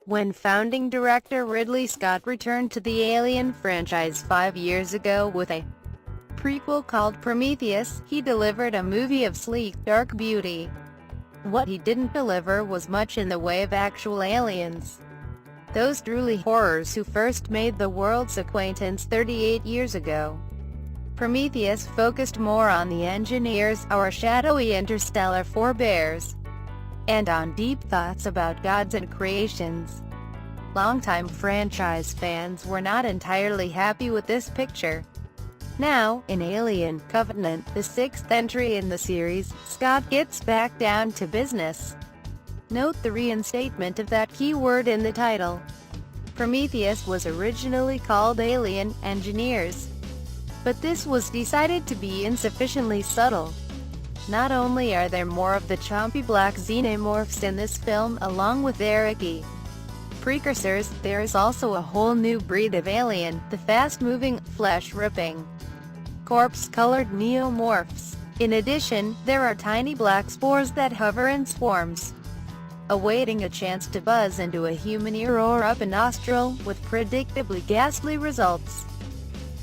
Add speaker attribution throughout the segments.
Speaker 1: When founding director Ridley Scott returned to the Alien franchise 5 years ago with a prequel called Prometheus, he delivered a movie of sleek, dark beauty. What he didn't deliver was much in the way of actual aliens. Those truly horrors who first made the world's acquaintance 38 years ago. Prometheus focused more on the engineers, our shadowy interstellar forebears, and on deep thoughts about gods and creations. Longtime franchise fans were not entirely happy with this picture. Now, in Alien Covenant, the sixth entry in the series, Scott gets back down to business. Note the reinstatement of that key word in the title. Prometheus was originally called Alien Engineers, but this was decided to be insufficiently subtle. Not only are there more of the chompy black xenomorphs in this film along with their icky precursors, there is also a whole new breed of alien, the fast-moving, flesh-ripping, corpse-colored neomorphs. In addition, there are tiny black spores that hover in swarms, awaiting a chance to buzz into a human ear or up a nostril, with predictably ghastly results.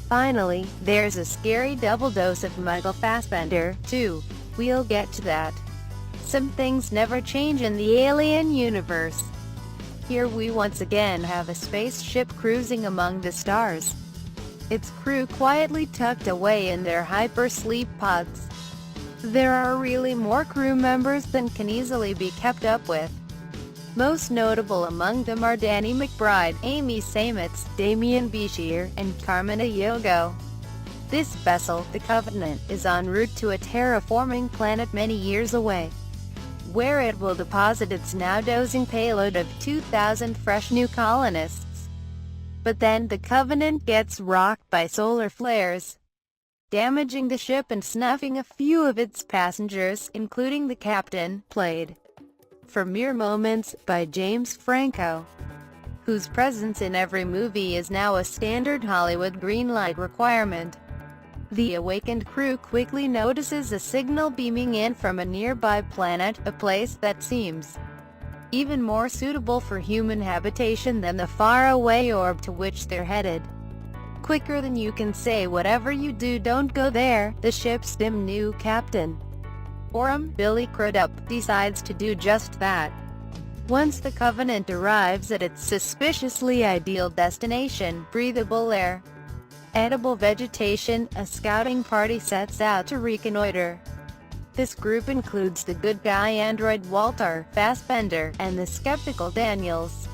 Speaker 1: Finally, there's a scary double dose of Michael Fassbender, too. We'll get to that. Some things never change in the Alien universe. Here we once again have a spaceship cruising among the stars. Its crew quietly tucked away in their hyper-sleep pods. There are really more crew members than can easily be kept up with. Most notable among them are Danny McBride, Amy Seimetz, Damian Bichir, and Carmen Ejogo. This vessel, the Covenant, is en route to a terraforming planet many years away, where it will deposit its now dozing payload of 2,000 fresh new colonists. But then the Covenant gets rocked by solar flares, damaging the ship and snuffing a few of its passengers, including the captain, played for mere moments by James Franco, whose presence in every movie is now a standard Hollywood greenlight requirement. The awakened crew quickly notices a signal beaming in from a nearby planet, a place that seems even more suitable for human habitation than the faraway orb to which they're headed. Quicker than you can say whatever you do, don't go there, the ship's dim new captain, Orm, Billy Crudup, decides to do just that. Once the Covenant arrives at its suspiciously ideal destination, breathable air, edible vegetation, a scouting party sets out to reconnoiter. This group includes the good guy android Walter Fassbender, and the skeptical Daniels.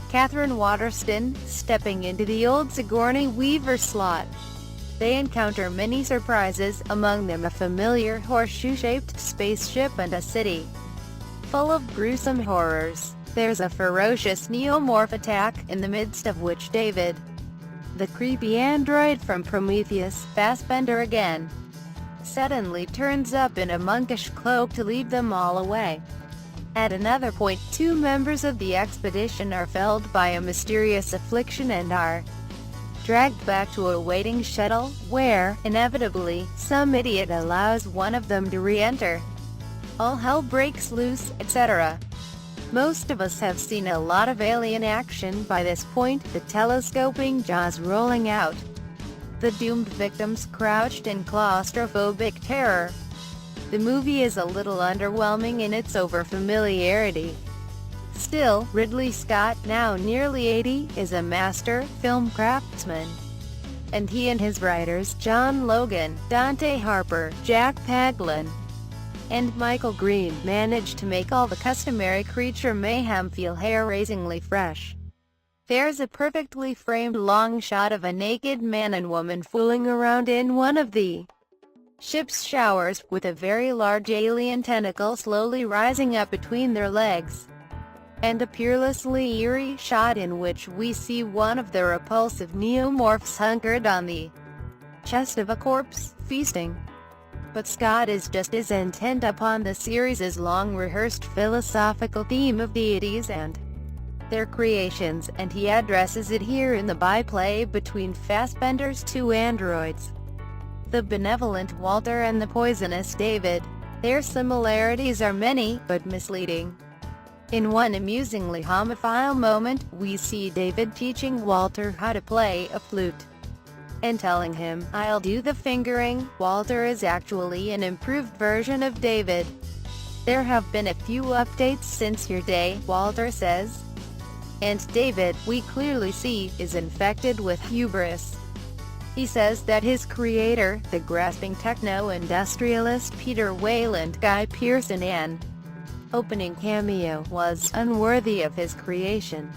Speaker 1: Catherine Waterston, stepping into the old Sigourney Weaver slot. They encounter many surprises, among them a familiar horseshoe-shaped spaceship and a city full of gruesome horrors. There's a ferocious neomorph attack, in the midst of which David, the creepy android from Prometheus, Fassbender again, suddenly turns up in a monkish cloak to lead them all away. At another point, two members of the expedition are felled by a mysterious affliction and are dragged back to a waiting shuttle, where, inevitably, some idiot allows one of them to re-enter. All hell breaks loose, etc. Most of us have seen a lot of alien action by this point, the telescoping jaws rolling out, the doomed victims crouched in claustrophobic terror. The movie is a little underwhelming in its overfamiliarity. Still, Ridley Scott, now nearly 80, is a master film craftsman. And he and his writers, John Logan, Dante Harper, Jack Paglen, and Michael Green, managed to make all the customary creature mayhem feel hair-raisingly fresh. There's a perfectly framed long shot of a naked man and woman fooling around in one of the ship's showers, with a very large alien tentacle slowly rising up between their legs, and a peerlessly eerie shot in which we see one of the repulsive neomorphs hunkered on the chest of a corpse, feasting. But Scott is just as intent upon the series' long-rehearsed philosophical theme of deities and their creations, and he addresses it here in the byplay between Fassbender's two androids, the benevolent Walter and the poisonous David. Their similarities are many, but misleading. In one amusingly homophile moment, we see David teaching Walter how to play a flute and telling him, "I'll do the fingering." Walter is actually an improved version of David. "There have been a few updates since your day," Walter says. And David, we clearly see, is infected with hubris. He says that his creator, the grasping techno-industrialist Peter Wayland Guy Pearson, an opening cameo, was unworthy of his creation.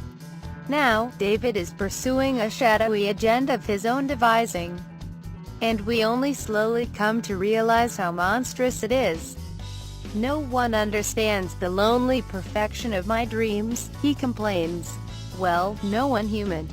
Speaker 1: Now, David is pursuing a shadowy agenda of his own devising. And we only slowly come to realize how monstrous it is. "No one understands the lonely perfection of my dreams," he complains. Well, no one human.